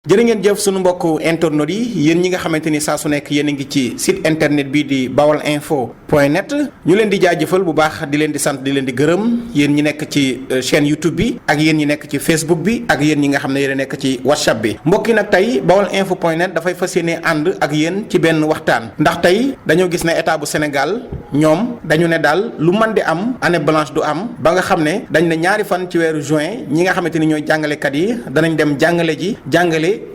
jërë ngeen jëf sunu mbokk internautes yi yéen ñi nga xamante ni saa su nekk yéen a ngi ci site internet bi di baolinfo.net ñu leen di jaajëfal bu baax di leen di sant di leen di gërëm yéen ñi nekk ci chaîne YouTube bi ak yéen ñi nekk ci Facebook bi ak yéen ñi nga xam ne yéen a nekk ci WhatsApp bi mbokk yi nag tey baolinfo.net dafay fas yéene ànd ak yéen ci benn waxtaan ndax tey dañoo gis ne état bu Sénégal ñoom dañu ne daal lu mën di am année blanche du am ba nga xam ne dañ ne ñaari fan ci weeru juin ñi nga xamante ni ñooy jàngalekat yi danañ dem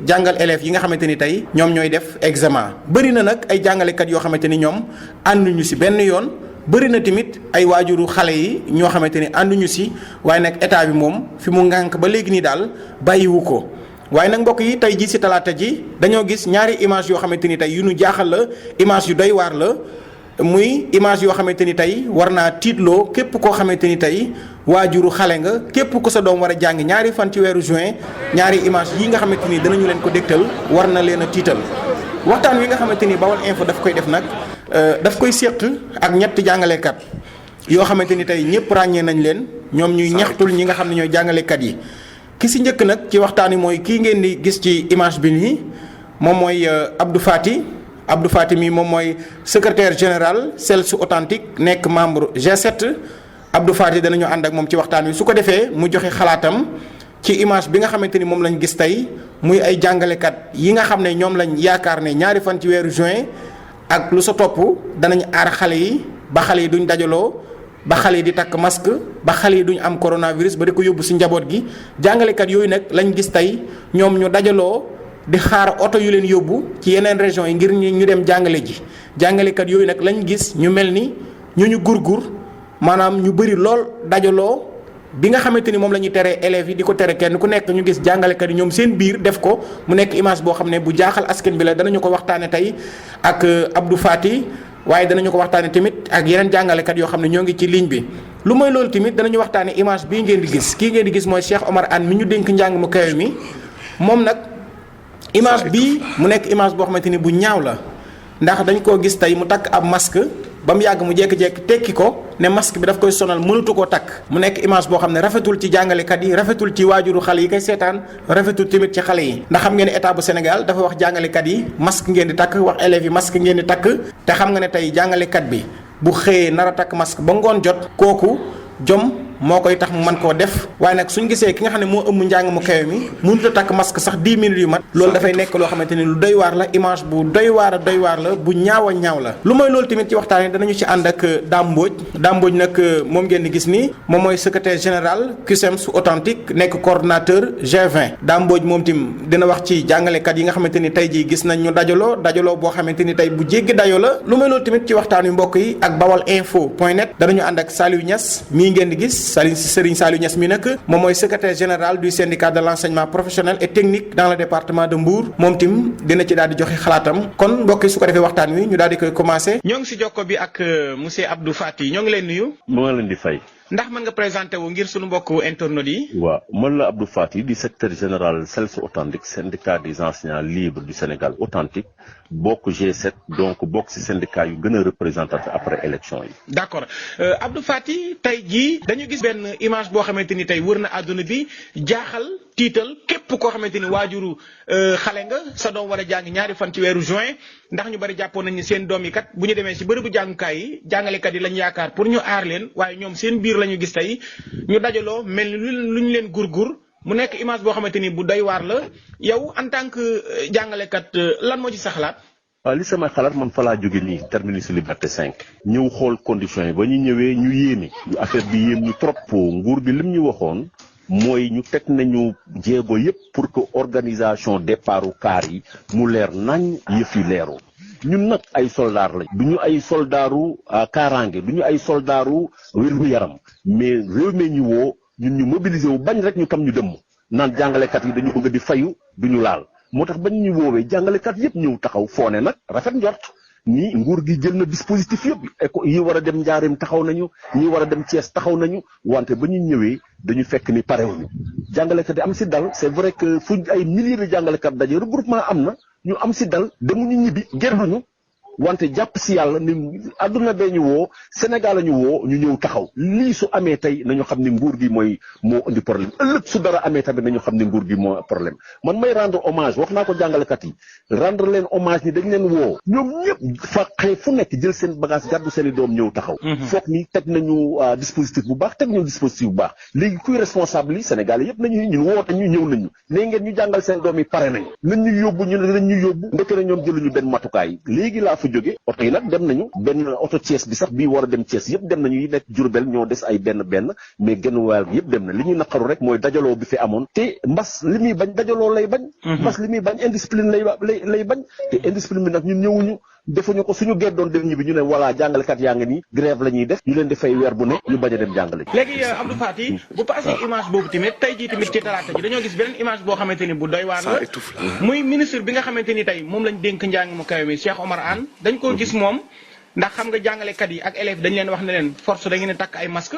jàngal élèves yi nga xamante ni tey ñoom ñooy def examen bëri na nag ay jàngalekat yoo xamante ni ñoom ànduñu si benn yoon bëri na tamit ay waajuru xale yi ñoo xamante ni ànduñu si waaye nag état bi moom fi mu ngànk ba léegi nii daal bàyyiwu ko waaye nag mbokk yi tey ji si talaata ji dañoo gis ñaari image yoo xamante ni tey yu ñu jaaxal la image yu doy waar la muy image yoo xamante ni tey war naa tiitloo képp koo xamante ni tey waajuru xale nga képp ku sa doom war a jàng ñaari fan ci weeru juin ñaari image yi nga xamante ni danañu leen ko dégtal war na leen a tiital waxtaan wi nga xamante ni Baol Info daf koy def nag daf koy séq ak ñetti jàngalekat yoo xamante ni tey ñëpp ràññee nañ leen ñoom ñuy ñaxtul ñi nga xam ne ñooy jàngalekat yi ki si njëkk nag ci waxtaan wi mooy kii ngeen di gis ci image bi nii moom mooy Abdou Fati mi moom mooy secrétaire général CELS authentique nekk membre G7 Abdou Fati danañu ànd ak moom ci waxtaan wi su ko defee mu joxe xalaatam ci image bi nga xamante ni moom lañ gis tey muy ay jàngalekat yi nga xam ne ñoom lañ yaakaar ne ñaari fan ci weeru juin ak lu sa topp danañ aar xale yi ba xale yi duñ dajaloo ba xale yi di takk masque ba xale yi duñ am coronavirus ba di ko yóbbu si njaboot gi jàngalekat yooyu nag lañ gis tey ñoom ñu dajaloo di xaar oto yu leen yóbbu ci yeneen régions yi ngir ñu dem jàngale ji jàngalekat yooyu nag lañ gis ñu mel ni ñu gurgur maanaam ñu bëri lool dajaloo bi nga xamante ni moom la ñuy tere élèves yi di ko tere kenn ku nekk ñu gis jàngalekat yi ñoom seen biir def ko mu nekk image boo xam ne bu jaaxal askan bi la danañu ko waxtaane tey ak Abdou Fati waaye danañu ko waxtaane tamit ak yeneen jàngalekat yoo xam ne ñoo ngi ci ligne bi lu mooy loolu tamit danañu waxtaane image bii ngeen di gis kii ngeen di gis mooy Cheikh Omar Anne mi ñu dénk njàng mu kawe mi moom nag image bii mu nekk image boo xamante ni bu ñaaw la ndax dañ koo gis tey mu takk ab masque ba mu yàgg mu jékki-jékki tekki ko ne masque bi daf koy sonal mënatu koo takk mu nekk image boo xam ne rafetul ci jàngalekat yi rafetul ci waajuru xale yi koy seetaan rafetul tamit ci xale yi ndax xam ngeen ne état bu Sénégal dafa wax jàngalekat yi masque ngeen di takk wax élèves yi masque ngeen di takk te xam nga ne tey jàngalekat bi bu xëyee nar a takk masque ba ngoon jot kooku jom moo koy tax mu mën koo def waaye nag suñ gisee ki nga xam ne moo ëmb njàng mu kawe mi mënut a takk masque sax 10 minutes yu mat loolu dafay nekk loo xamante ni lu doy waar la image bu doy waar la bu ñaaw a ñaaw la lu mooy loolu tamit ci waxtaan yi danañu ci ànd ak Dame Mbodj nag moom ngeen di gis nii moom mooy secrétaire général CUSEMS authentique nekk coordonnateur G20 Dame Mbodj moom tim dina wax ci jàngalekat yi nga xamante ni tey jii gis nañ ñu dajaloo boo xamante ni tey bu jéggi dayo la lu mooy loolu tamit ci waxtaan wi mbokk yi ak baolinfo.net danañu ànd ak Saliou Niass mii ngeen di gis Serigne Saliou Niass mi nag moom mooy secrétaire général du syndicat de l'enseignement professionnel et technique dans le département de Mbour moom tim dina ci daal di joxe xalaatam kon mbokk yi su ko defee waxtaan wi ñu daal di koy commencé. ñoo ngi si jokko bi ak monsieur Abdou Fati ñoo ngi leen nuyu. maa leen di fay. ndax mën nga présenté wu ngir sunu mbokku internautes yi. waaw man la Abdou Fati di secrétaire général CELS authentique syndicat des enseignants libres du Sénégal authentique bokk G7 donc bokk ci syndicat yu gën a représentatif après élection yi. d'accord Abdou Fati tey jii dañu gis benn image boo xamante ni tey wër na àdduna bi jaaxal tiital képp koo xamante ni waajuru xale nga sa doom war a jàng ñaari fan ci weeru juin ndax ñu bari jàppoon nañ ni seen doom yi kat bu ñu demee ci bërëbu jàngukaay yi jàngalekat yi lañ yaakaar pour ñu aar leen waaye ñoom seen biir la ñu gis tey ñu dajaloo mel ni lu ñu leen gurgur mu nekk image boo xamante ni bu doy waar la yow en tant que jàngalekat lan moo ci sa xalaat. waaw li sama xalaat man fa laa jóge nii terminus Liberté 5 ñëw xool conditions yi ba ñu ñëwee ñu yéeme ñu affaire bi yéem ñu trop nguur bi lim ñu waxoon mooy ñu teg nañu jéego yépp pour que organisation départu kaar yi mu leer nañ yëf yi leeru ñun nag ay soldats lañ du ñu ay soldaaru kaaraange du ñu ay soldaaru wérgu yaram mais réew mi ñu woo ñun ñu mobiliser wu bañ rek ñu tam ñu dëmm naan jàngalekat yi dañu bëgg di fayu du ñu laal moo tax bañ ñu woowee jàngalekat yëpp ñëw taxaw foone nag rafet njort ni nguur gi jël na dispositif yëpp yi war a dem Njaareem taxaw nañu ñi war a dem Thiès taxaw nañu wante ba ñu ñëwee dañu fekk ni parewuñu jàngalekat yi am si dal c'est vrai que fu ay milliers de jàngalekat daje regroupement am na ñu am si dal demuñu ñibbi gerduñu wante jàpp si yàlla ni adduna bee ñu woo Sénégal la ñu woo ñu ñëw taxaw lii su amee tey nañu xam ne nguur gi moo indi problème ëllëg su dara amee tamit nañu xam ne nguur gi moo problème man may rendre hommage wax naa ko jàngalekat yi rendre leen hommage ni dañ leen woo ñoom ñëpp fa xëy fu nekk jël seen bagage gàddu seen i doom ñëw taxaw foog ni teg nañu dispositif bu baax teg nañu dispositif bu baax léegi kuy responsable yi Sénégal yëpp nañu ñun woote ñu ñëw nañu nee ngeen ñu jàngal seen doom yi pare nañu nañ ñu yóbbu ñu ne dañ ñu yóbbu ndekk na ñoom jëluñu benn matukaay léegi laa fa jóge oto yi nag dem nañu benn oto Thiès bi sax bii war a dem Thiès yëpp dem nañu yi nekk Diourbel ñoo des ay benn mais genn wàll gi yëpp dem na li ñuy naqaru rek mooy dajaloo bi fi amoon te mbas li muy bañ dajaloo lay bañ mbas li muy bañ indiscipline lay bañ te indiscipline bi nag ñun ñëwuñu defuñu ko suñu geddoon dem ñibbi ñu ne voilà jàngalekat yaa ngi nii grève la ñuy def ñu leen di fay weer bu ne ñu bañ a dem jàngale léegi Abdou Faty bu passé image boobu tamit tey jii tamit ci talaata ji dañoo gis beneen image boo xamante ni bu doy waar la muy ministre bi nga xamante ni tey moom lañ dénk njàng mu kawe mi Cheikh Omar Anne dañ ko gis moom ndax xam nga jàngalekat yi ak élèves dañ leen wax ne leen force da ngeen a takk ay masque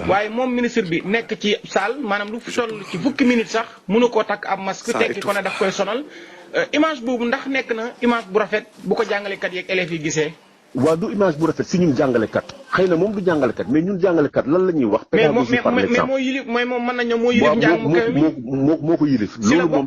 waaye moom ministre bi nekk ci salle maanaam lu sol ci fukki minutes sax mënu koo takk ab masque tekki ko ne daf koy sonal image boobu ndax nekk na image bu rafet bu ko jàngalekat yi ak élèves yi gisee. waaw du image bu rafet si ñun jàngalekat xëy na moom du jàngalekat mais ñun jàngalekat lan la ñuy wax. pédagogie par l'exemple mais moo yilif mooy moom mën nañu moo yilif njàng mu kawe mi moo ko yilif loolu moom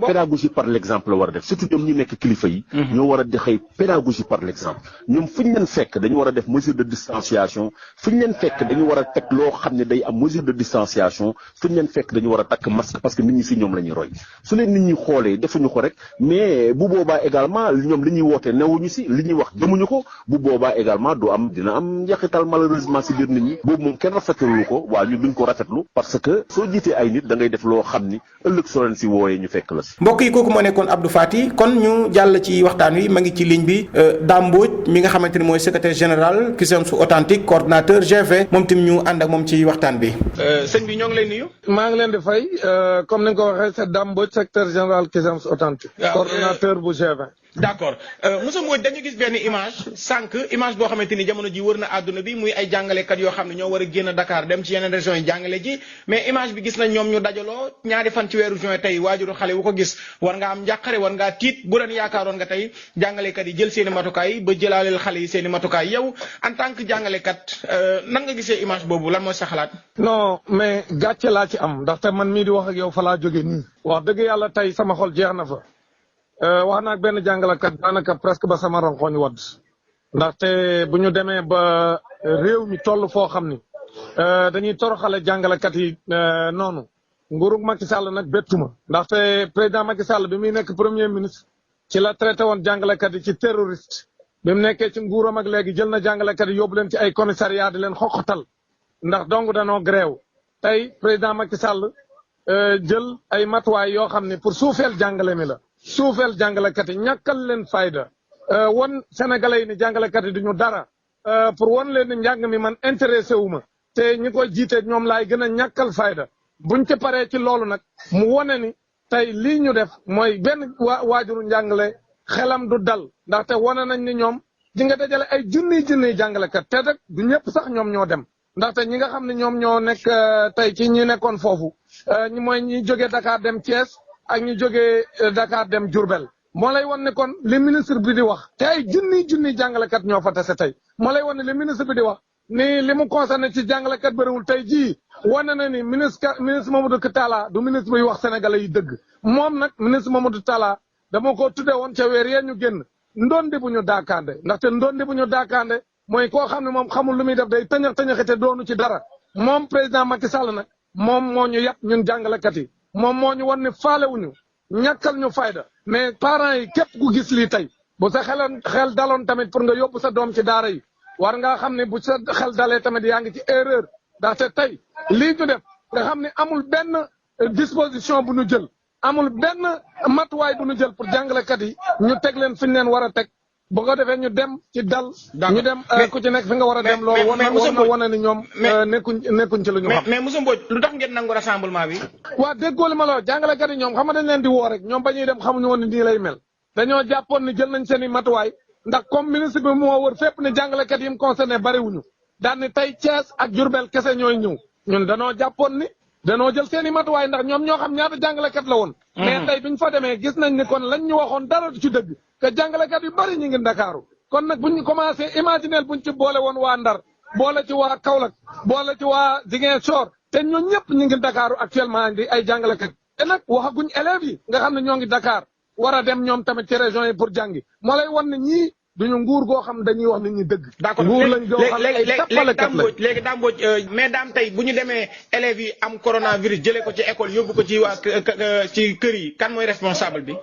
pédagogie par l'exemple la war a def surtout ñoom ñu nekk kilifa yi ñoo war a dexee pédagogie par l'exemple ñoom fu ñu leen fekk dañu war a def mesure de distanciation fu ñu leen fekk dañu war a teg loo xam ne day am mesure de distanciation fu ñu leen fekk dañu war a takk masque parce que nit ñi si ñoom la ñuy roy su leen nit ñi xoolee defuñu ko rek mais bu boobaa également ñoom li ñuy wootee newuñu si li ñuy wax gëmuñu ko bu boobaa également dina am njeexital malheureusement si biir nit ñi boobu moom kenn rafetlu ko waa ñu duñ ko rafetlu parce que soo jiitee ay nit da ngay def loo xam ni ëllëg soo leen si wooyee ñu fekk la si. mbokk yi kooku moo nekkoon Abdou Faty kon ñu jàll ci waxtaan wi ma ngi ci ligne bi Dame Mbodj mi nga xamante ni mooy secrétaire général Cusems authentique coordonnateur GV moom tim ñu ànd ak moom ci waxtaan bi. sëñ bi ñoo ngi lay nuyu. maa ngi leen di fay comme ni nga ko waxee c'est Dame Mbodj secrétaire général Cusems authentique coordonnateur bu GV. d'accord monsieur Mbodj dañu gis benn image boo xamante ni jamono ji wër na àdduna bi muy ay jàngalekat yoo xam ne ñoo war a génn Dakar dem ci yeneen régions yi jàngale ji mais image bi gis nañ ñoom ñu dajaloo ñaari fan ci weeru juin tey waajuru xale wu ko gis war nga am njàqare war ngaa tiit bu doon yaakaaroon nga tey jàngalekat yi jël seen i matukaay ba jëlaaleel xale yi seen i matukaay yow en tant que jàngalekat nan nga gisee image boobu lan mooy sa xalaat. non mais gàcce laa ci am ndaxte man mii di wax ak yow fa laa jógee nii. wax dëgg yàlla tey sama xol jeex na fa. wax naa ak benn jàngalekat daanaka presque ba sama rongoñ wadd ndaxte bu ñu demee ba réew mi toll foo xam ni dañuy toroxale jàngalekat yi noonu nguurug Macky Sall nag bettuma ndaxte président Macky Sall bi muy nekk premier ministre ci la traité woon jàngalekat yi ci terroriste bi mu nekkee ci nguuram ak léegi jël na jàngalekat yi yóbbu leen ci ay commissariat di leen xoqatal ndax donc danoo gréew tey président Macky Sall jël ay matuwaay yoo xam ne pour suufeel jàngale mi la suufeel jàngalekat yi ñàkkal leen fayda won sénégalais yi ni jàngalekat yi duñu dara pour won leen ni njàng mi man intéressé wu ma te ñi koy jiite ñoom laay gën a ñàkkal fayda buñ ci paree ci loolu nag mu wone ni tey lii ñu def mooy benn waajuru njàngale xelam du dal ndaxte wone nañ ni ñoom di nga dajale ay junniy jàngalekat te rek du ñëpp sax ñoom ñoo dem ndaxte ñi nga xam ne ñoom ñoo nekk tey ci ñi nekkoon foofu ñi mooy ñi jógee Dakar dem Thiès ak ñi jógee Dakar dem Diourbel moo lay wan ne kon li ministre bi di wax te ay junniy jàngalekat ñoo fa tase tey moo lay wan ne li ministre bi di wax ni li mu concerné ci jàngalekat bëriwul tey jii wane na ni ministre Mamadou Talla du ministre buy wax sénégalais yi dëgg moom nag ministre Mamadou Talla dama ko tuddee woon ca weer yee ñu génn ndondi bu ñu daakaande ndaxte ndondi bu ñu daakaande mooy koo xam ne moom xamul lu muy def day tëñax te doonu ci dara moom président Macky Sall nag moom moo ñu yàpp ñun jàngalekat yi moom moo ñu wan ne faalewuñu ñàkkal ñu fayda mais parents yi képp ku gis lii tey bu sa xel daloon tamit pour nga yóbbu sa doom ci daara yi war ngaa xam ne bu sa xel dalee tamit yaa ngi ci erreur ndaxte tey lii ñu def nga xam ne amul benn disposition bu ñu jël amul benn matuwaay bu ñu jël pour jàngalekat yi ñu teg leen fi ñu leen war a teg bu ko defee ñu dem ci dal. ñu dem ku ci nekk fi nga war a dem. loolu wane ni ñoom nekkuñ ci lu ñu xam. mais monsieur Mbodj lu tax ngeen nangu rassemblement bi. waa déggoo li ma la wax jàngalekat yi ñoom xam nga dañ leen di woo rek ñoom ba ñuy dem xamuñu woon ni nii lay mel dañoo jàppoon ni jël nañ seen i matuwaay ndax comme ministre bi moo wër fépp ne jàngalekat yi mu concerné bariwuñu daan ni tey Thiès ak Diourbel kese ñooy ñëw ñun danoo jàppoon ni danoo jël seen i matuwaay ndax ñoom ñoo xam ñaata jàngalekat la woon. mais tey biñ fa demee gis nañ ni kon lañ ñu waxoon dara du ci dëgg te jàngalekat yu bari ñu ngi Ndakaaru kon nag bu ñu commencé imaginer buñ ci boole woon waa Ndar boole ci waa Kaolack boole ci waa Ziguinchor te ñun ñëpp ñu ngi Dakar actuellement di ay jàngalekat te nag waxaguñ élèves yi nga xam ne ñoo ngi Dakar war a dem ñoom tamit ci région yi pour jàngi moo lay wan ne ñii duñu nguur goo xam dañuy wax nit ñi dëgg. d'accord nguur lañ goo xam ay tappalekat lañ léegi Dame Mbodj mais daam tey bu ñu demee élèves yi am coronavirus jëlee ko ci école yóbbu ko ci waa ci kër yi kan mooy responsable bi.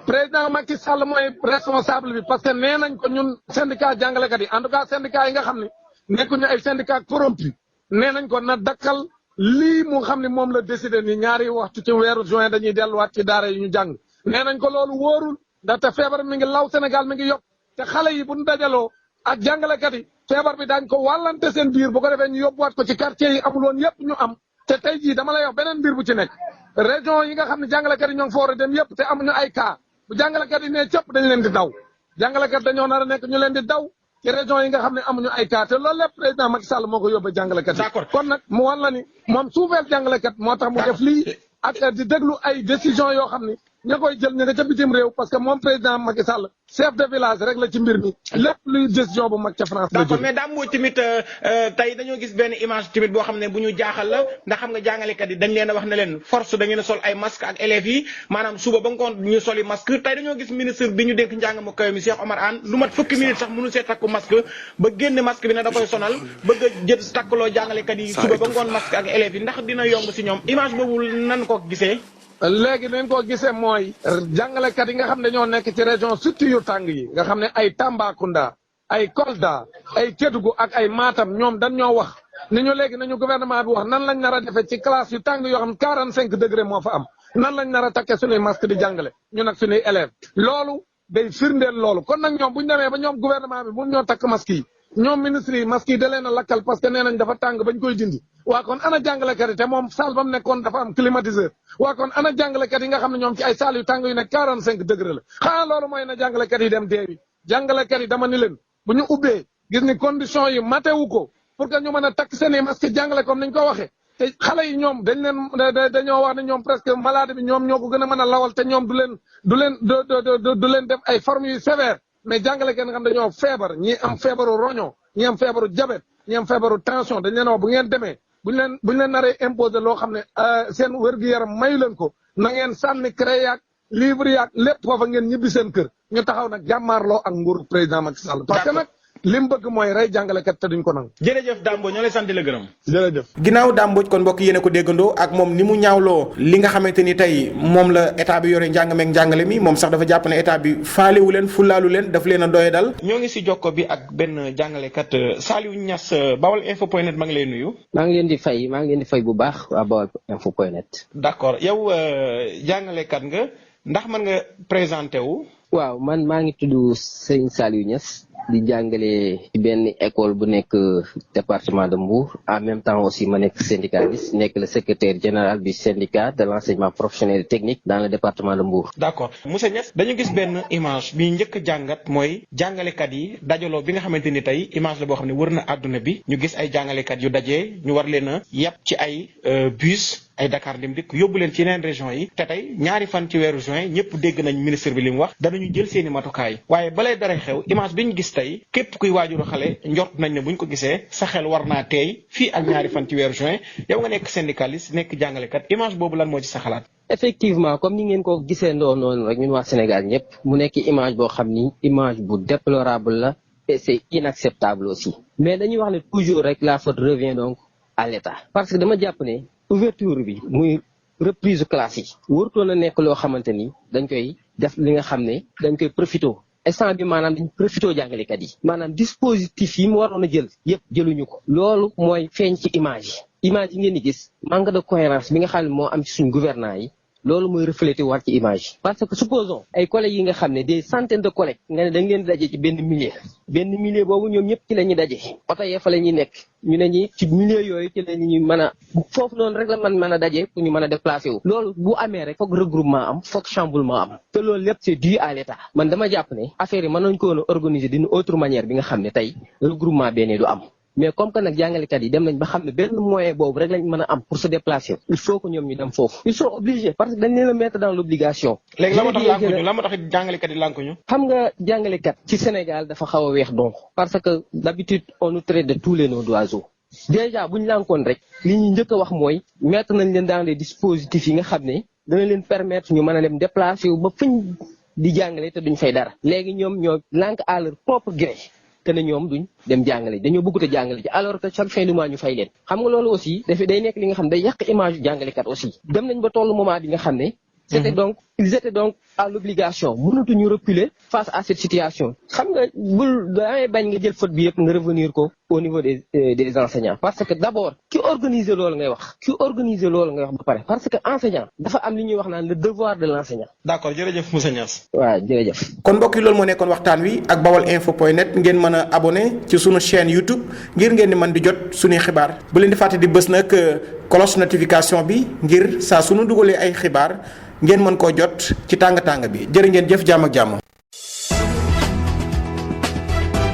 président Macky Sall mooy responsable bi parce que nee nañ ko ñun syndicat jàngalekat yi en tout cas syndicat yi nga xam ne nekkuñu ay syndicat corrompu nee nañ ko na dakkal lii mu xam ne moom la décidé ni ñaari waxtu ci weeru juin dañuy delluwaat ci daara yi ñu jàng nee nañ ko loolu wóorul ndaxte feebar mi ngi law Sénégal mi ngi yokk te xale yi bu ñu dajaloo ak jàngalekat yi feebar bi daañ ko wàllante seen biir bu ko defee ñu yóbbuwaat ko ci quartier yi amul woon yëpp ñu am te tey jii dama lay wax beneen mbir bu ci nekk région yi nga xam ne jàngalekat yi ñoo ngi fa war a dem yëpp te amuñu ay cas bu jàngalekat yi ne cëpp dañ leen di daw jàngalekat dañoo nar a nekk ñu leen di daw ci région yi nga xam ne amuñu ay cas te loolu lépp président Macky Sall moo ko yóbbee jàngalekat yi. d'accord kon nag mu wan la ni moom suufeel jàngalekat moo tax mu def lii ak di déglu ay décision yoo xam ni ña koy jël ña nga ca bitim réew parce que moom président Macky Sall chef de village rek la ci mbir mi lépp luy décision bu mag ca France la d'accord mais Dame Mbodj tamit tey dañoo gis benn image tamit boo xam ne bu ñu jaaxal la ndax xam nga jàngalekat yi dañ leen a wax ne leen force da ngeen a sol ay masque ak élèves yi maanaam suba ba ngoon ñu soli masque tey dañoo gis ministre bi ñu dénk njàng mu kaw mi Cheikh Omar Anne lu mat fukki minutes sax mënu see takku masque ba génn masque bi ne da koy sonal bëgg a jël takkaloo jàngalekat yi suba ba ngoon masque ak élèves yi ndax dina yomb si ñoom image boobu nan ko gisee. léegi nañ ko gisee mooy jàngalekat yi nga xam ne ñoo nekk ci région surtout yu tàng yi nga xam ne ay Tambacounda ay Kolda ay Kédougou ak ay Matam ñoom dañ ñoo wax ni ñu léegi nañu gouvernement bi wax nan lañ nar a defee ci classe yu tàng yoo xam 45 degré moo fa am nan lañ nar a takkee suñuy masque di jàngale ñu nag suñuy élèves loolu day firndeel loolu kon nag ñoom bu ñu demee ba ñoom gouvernement bi mun ñoo takk masque yi ñoom ministre yi masque yi da leen a lakkal parce que nee nañ dafa tàng bañ koy dindi waa kon ana jàngalekat yi te moom salle ba mu nekkoon dafa am climatiseur waa kon ana jàngalekat yi nga xam ne ñoom ci ay salle yu tàng yu nekk 45 degré la xanaa loolu mooy na jàngalekat yi dem deewi jàngalekat yi dama ni leen bu ñu ubbee gis ni condition yi matewu ko pour que ñu mën a takk seen i masque jàngale comme niñ ko waxee te xale yi ñoom dañoo wax ne ñoom presque malade bi ñoom ñoo ko gën a mën a lawal te ñoom du leen def ay formes yu sévère mais jàngalekat nga xam dañoo feebar ñi am feebaru roño ñi am feebaru diabète ñi am feebaru tension dañ leen wax bu ngeen demee buñ leen naree imposer loo xam ne seen wér-gu-yaram mayu leen ko na ngeen sànni cré yaag livre yaag lépp foofa ngeen ñibbi seen kër ñu taxaw nag jàmmaarloo ak nguuru président Macky Sall parce que nag li mu bëgg mooy rey jàngalekat te duñ ko nangu. jërëjëf Dame Mbodj ñoo lay sant la gërëm. jërëjëf. ginnaaw Dame Mbodj kon mbokk yéen a ko déggandoo ak moom ni mu ñaawloo li nga xamante ni tey moom la état bi yore njàng meeg njàngale mi moom sax dafa jàpp ne état bi faalewu leen fulaalu leen daf leen a doye dal. ñoo ngi si jokko bi ak benn jàngalekat Saliou Niass Bawal info point net maa ngi lay nuyu. maa ngi leen di fay bu baax waa Bawal info point net. d'accord yow jàngalekat nga ndax mën nga présenté wu. waaw man maa ngi tudd Serigne Saliou Niass di jàngale ci benn école bu nekk département de Mbour en même temps aussi ma nekk syndicaliste nekk le secrétaire général du syndicat de l'enseignement professionnel et technique dans le département de Mbour. d'accord monsieur Niass dañu gis benn image bi njëkk a jàngat mooy jàngalekat yi dajaloo bi nga xamante ni tey image la boo xam ne wër na àdduna bi ñu gis ay jàngalekat yu dajee ñu war leen a yàpp ci ay bus. ay Dakar Dem Dikk yóbbu leen ci yeneen région yi te tey ñaari fan ci weeru juin ñëpp dégg nañ ministre bi li mu wax danañu jël seeni matukaay waaye balay dara xew image bi ñu gis tey képp kuy waajuru xale njort nañ ne buñ ko gisee sa xel war naa teey fii ak ñaari fan ci weeru juin yow nga nekk syndicaliste nekk jàngalekat image boobu lan moo ci sa xalaat. effectivement comme ni ngeen ko gisee noonu rek ñun waa Sénégal ñëpp mu nekk image boo xam ni image bu déplorable la et c'est inacceptable aussi mais dañuy wax ne toujours rek la faute revient donc à l'État parce que dama jàpp ne ouverture bi muy reprise classe yi warutoon a nekk loo xamante ni dañ koy def li nga xam ne dañ koy profito instant bi maanaam dañ profito jàngalekat yi maanaam dispositif yi mu waroon a jël yëpp jëluñu ko loolu mooy feeñ ci image yi ngeen di gis manque de cohérence bi nga xam ne moo am ci suñ gouvernants yi loolu mooy reflété war ci image parce que supposons ay collègues yi nga xam ne des centaines de collègues nga ne dañ leen di daje ci benn milieu boobu ñoom ñëpp ci la ñuy daje oto yee fa la ñuy nekk ñu ne ñi ci milieu yooyu ci la ñuy mën a foofu noonu rek la mën a daje pour ñu mën a déplacé wu loolu bu amee rek foog regroupement am foog chamboulement am te loolu lépp c'est dû à l'État man dama jàpp ne affaire yi mën nañ ko woon a organiser d'une autre manière bi nga xam ne tey regroupement benn du am mais comme que nag jàngalekat yi dem nañ ba xam ne benn moyen boobu rek lañ mën a am pour se déplacer il faut que ñoom ñu dem foofu ils sont obligés parce que dañ leen a mettre dans l'obligation. léegi la moo tax jàngalekat yi lànkuñu. xam nga jàngalekat ci Sénégal dafa xaw a weex donc parce que d'habitude on nous traite de tous les noms d'oiseaux déjà buñ lànkoon rek li ñuy njëkk a wax mooy mettre nañ leen dans les dispositifs yi nga xam ne dana leen permettre ñu mën a dem déplacer wu ba fuñ di jàngale te duñ fay dara léegi ñoom ñoo lànk à leur propre gré te ne ñoom duñ dem jàngale dañoo bëggut a jàngale ci alors que chaque fin du mois ñu fay leen xam nga loolu aussi dafay day nekk li nga xam day yàq image yu jàngalekat aussi dem nañ ba tollu moment bi nga xam ne ils étaient donc à l'obligation mënatuñu reculer face à cette situation xam nga bul damay bañ nga jël faute bi yëpp nga revenir ko au niveau des enseignants parce que d'abord ki organiser loolu ngay wax ba pare parce que enseignant dafa am li ñuy wax naan le devoir de l'enseignant. d'accord jërëjëf monsieur Niass. waaw jërëjëf. kon mbokk yi loolu moo nekkoon waxtaan wi ak baolinfo.net ngeen mën a abonné ci sunu chaîne YouTube ngir ngeen di mën di jot suñuy xibaar bu leen di fàtte di bës nag cloche notification bi ngir saa sunu dugalee ay xibaar ngeen mën koo jot ci tàng bi jërë ngeen jëf jàmm ak jàmm.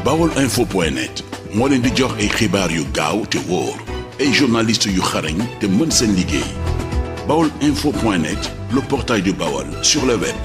baolinfo.net moo leen di jox ay xibaar yu gaaw te wóor ay journalistes yu xarañ te mën seen liggéey baolinfo.net le portail du Baol sur le web.